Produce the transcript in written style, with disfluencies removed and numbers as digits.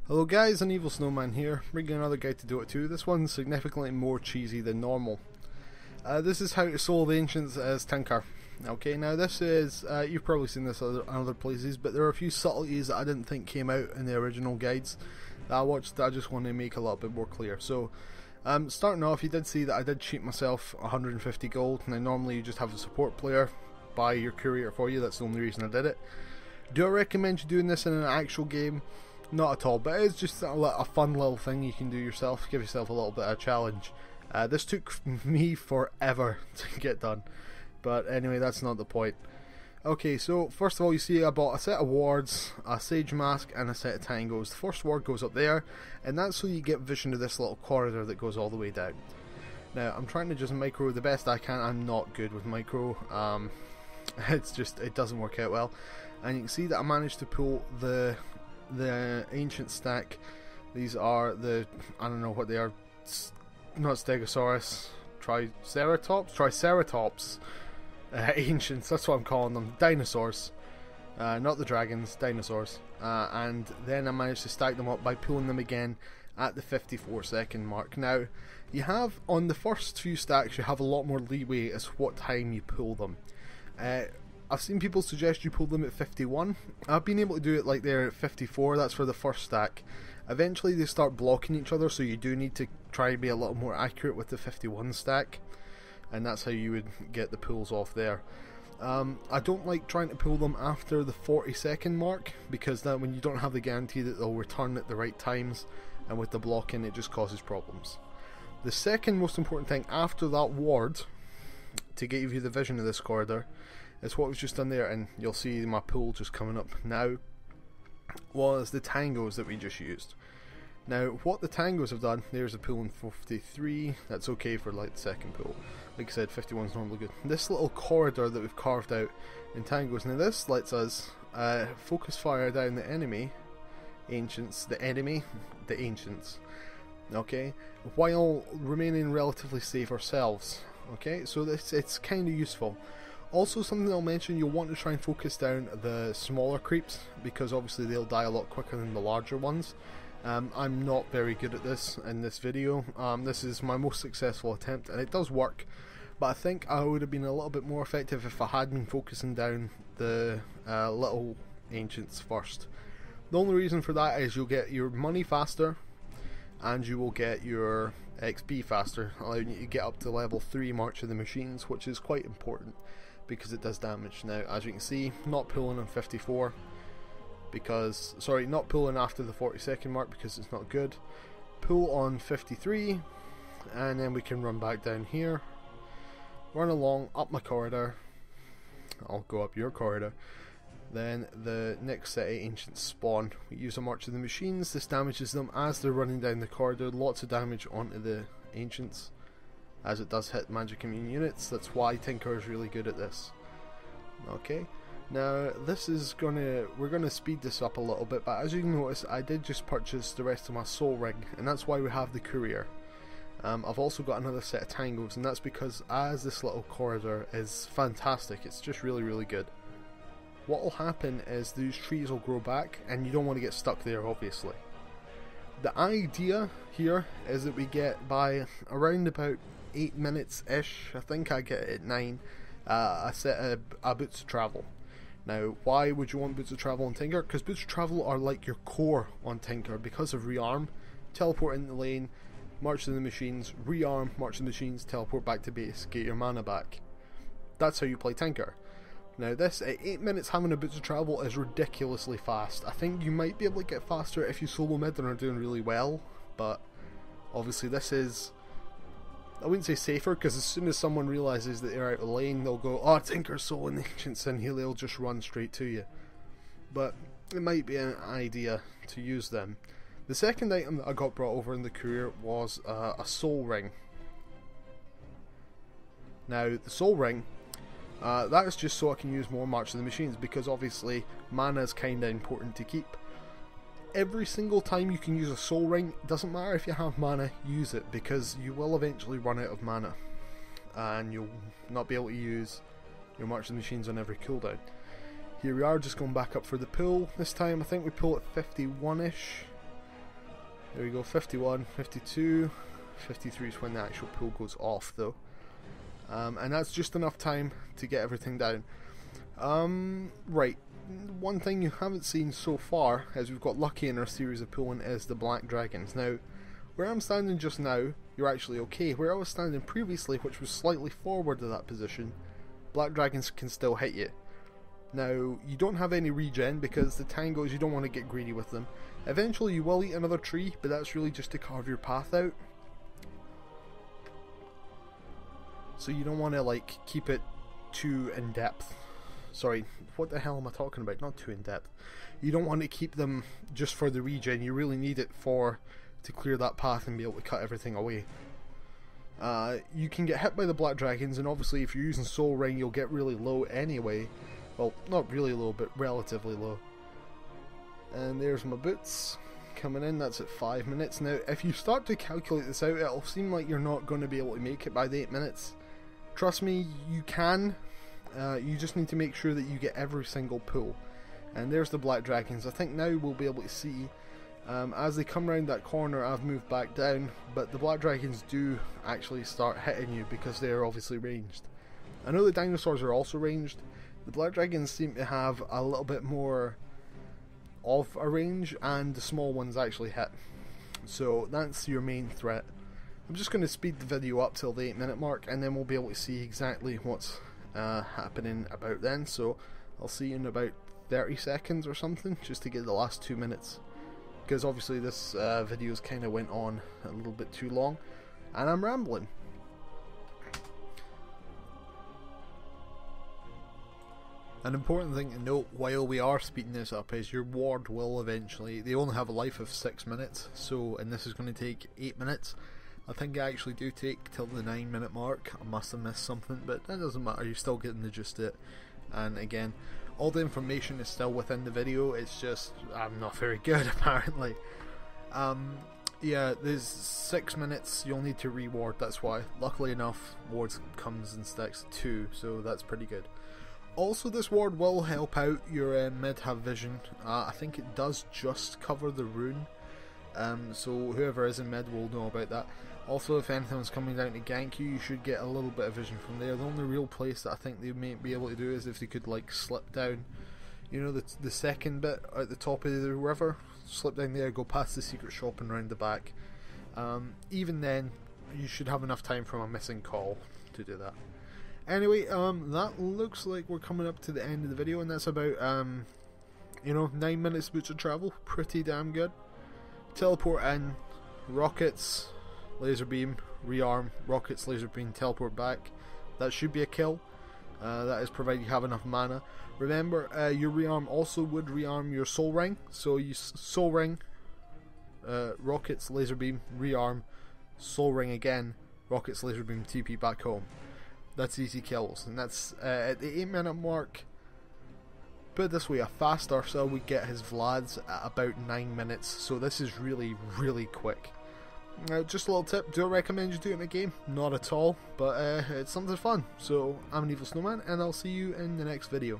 Hello guys, AnEvilSnowman here, bringing another guide to DotA 2. This one's significantly more cheesy than normal. This is how to solo the Ancients as Tinker. Okay, now this is, you've probably seen this in other places, but there are a few subtleties that I didn't think came out in the original guides that I watched that I just want to make a little bit more clear. So, starting off, you did see that I did cheat myself 150 gold. Now normally you just have a support player buy your courier for you, that's the only reason I did it. Do I recommend you doing this in an actual game? Not at all, but it's just a fun little thing you can do yourself, give yourself a little bit of a challenge. This took me forever to get done, but anyway, that's not the point. Okay, so first of all, you see I bought a set of wards, a sage mask and a set of tangos. The first ward goes up there, and that's so you get vision of this little corridor that goes all the way down. Now, I'm trying to just micro the best I can. I'm not good with micro, it's just, it doesn't work out well. And you can see that I managed to pull the ancient stack. These are the, I don't know what they are, not Stegosaurus, Triceratops, ancients, that's what I'm calling them, dinosaurs, not the dragons, dinosaurs. And then I managed to stack them up by pulling them again at the 54-second mark. Now, you have, on the first few stacks, you have a lot more leeway as to what time you pull them. I've seen people suggest you pull them at 51. I've been able to do it like there at 54, that's for the first stack. Eventually they start blocking each other, so you do need to try to be a little more accurate with the 51 stack. And that's how you would get the pulls off there. I don't like trying to pull them after the 40-second mark, because then when you don't have the guarantee that they'll return at the right times, and with the blocking it just causes problems. The second most important thing after that ward, to give you the vision of this corridor, is what was just done there, and you'll see my pull just coming up now, was the tangos that we just used. Now what the tangos have done, there's a pull in 53, that's okay for like the second pull. Like I said, 51 is normally good. This little corridor that we've carved out in tangos, now this lets us focus fire down the enemy, ancients, the ancients, okay, while remaining relatively safe ourselves. Okay, so it's kind of useful. Also, something I'll mention, you'll want to try and focus down the smaller creeps, because obviously they'll die a lot quicker than the larger ones. I'm not very good at this in this video. This is my most successful attempt, and it does work, but I think I would have been a little bit more effective if I had been focusing down the little ancients first. The only reason for that is you'll get your money faster, and you will get your XP faster, allowing you to get up to level 3 March of the Machines, which is quite important because it does damage. Now, as you can see, not pulling on 54 because, sorry, not pulling after the 40-second mark because it's not good. Pull on 53, and then we can run back down here, run along up my corridor. I'll go up your corridor. Then the next set of ancients spawn. We use a March of the Machines. This damages them as they're running down the corridor. Lots of damage onto the ancients, as it does hit magic immune units. That's why Tinker is really good at this. Okay, now this is we're gonna speed this up a little bit, but as you can notice, I did just purchase the rest of my soul ring, and that's why we have the courier. I've also got another set of tangos, and that's because as this little corridor is fantastic, it's just really good. What will happen is these trees will grow back, and you don't want to get stuck there, obviously. The idea here is that we get, by around about 8 minutes ish, I think I get it at 9, a set of boots of travel. Now, why would you want boots of travel on Tinker? Because boots of travel are like your core on Tinker because of rearm, teleport in the lane, March to the Machines, rearm, March to the Machines, teleport back to base, get your mana back. That's how you play Tinker. Now this, at 8 minutes having a boots of travel is ridiculously fast. I think you might be able to get faster if you solo mid and are doing really well, but obviously this is, I wouldn't say safer, because as soon as someone realises that they're out of lane, they'll go, oh, Tinker's soloing the ancients, and he'll just run straight to you. But it might be an idea to use them. The second item that I got brought over in the courier was a soul ring. Now the soul ring, that is just so I can use more March of the Machines, because obviously mana is kinda important to keep. Every single time you can use a soul ring, doesn't matter if you have mana, use it, because you will eventually run out of mana and you'll not be able to use your March of the Machines on every cooldown. Here we are, just going back up for the pull this time. I think we pull at 51ish. There we go, 51, 52, 53 is when the actual pull goes off though. And that's just enough time to get everything down. Right, one thing you haven't seen so far, as we've got lucky in our series of pulling, is the black dragons. Now, where I'm standing just now, you're actually okay. Where I was standing previously, which was slightly forward of that position, black dragons can still hit you. Now, you don't have any regen because the tangos, you don't want to get greedy with them. Eventually you will eat another tree, but that's really just to carve your path out. So you don't want to like keep it too in depth. Sorry, what the hell am I talking about? Not too in depth. You don't want to keep them just for the regen. You really need it to clear that path and be able to cut everything away. You can get hit by the black dragons, and obviously if you're using Soul Ring you'll get really low anyway. Well, not really low, but relatively low. And there's my boots coming in. That's at 5 minutes. Now, if you start to calculate this out, it'll seem like you're not going to be able to make it by the 8 minutes. Trust me, you can. You just need to make sure that you get every single pull. And there's the black dragons. I think now we'll be able to see, as they come around that corner, I've moved back down, but the black dragons do actually start hitting you because they're obviously ranged. I know the dinosaurs are also ranged. The black dragons seem to have a little bit more of a range, and the small ones actually hit. So that's your main threat. I'm just going to speed the video up till the 8 minute mark, and then we'll be able to see exactly what's happening about then. So I'll see you in about 30 seconds or something, just to get the last 2 minutes, because obviously this video's kind of went on a little bit too long and I'm rambling. An important thing to note while we are speeding this up is your ward will eventually, they only have a life of 6 minutes, so, and this is going to take 8 minutes. I think I actually do take till the 9 minute mark. I must have missed something, but that doesn't matter, you're still getting the gist of it. And again, all the information is still within the video, it's just I'm not very good apparently. Yeah, there's 6 minutes, you'll need to reward, that's why. Luckily enough, wards comes and stacks 2, so that's pretty good. Also, this ward will help out your mid have vision. I think it does just cover the rune, so whoever is in mid will know about that. Also, if anything's coming down to gank you, you should get a little bit of vision from there. The only real place that I think they may be able to do is if they could like slip down, you know, the second bit at the top of the river, slip down there, go past the secret shop and round the back. Even then, you should have enough time from a missing call to do that. Anyway, that looks like we're coming up to the end of the video, and that's about, you know, 9 minutes boots of travel. Pretty damn good. Teleport in, rockets, laser beam, rearm, rockets, laser beam, teleport back. That should be a kill. That is provided you have enough mana. Remember, your rearm also would rearm your soul ring, so you soul ring, rockets, laser beam, rearm, soul ring again, rockets, laser beam, TP back home. That's easy kills, and that's at the 8 minute mark. Put it this way, a fast Ursa would get his Vlads at about 9 minutes, so this is really, really quick. Just a little tip, do I recommend you do it in a game? Not at all, but it's something fun. So, I'm AnEvilSnowman, and I'll see you in the next video.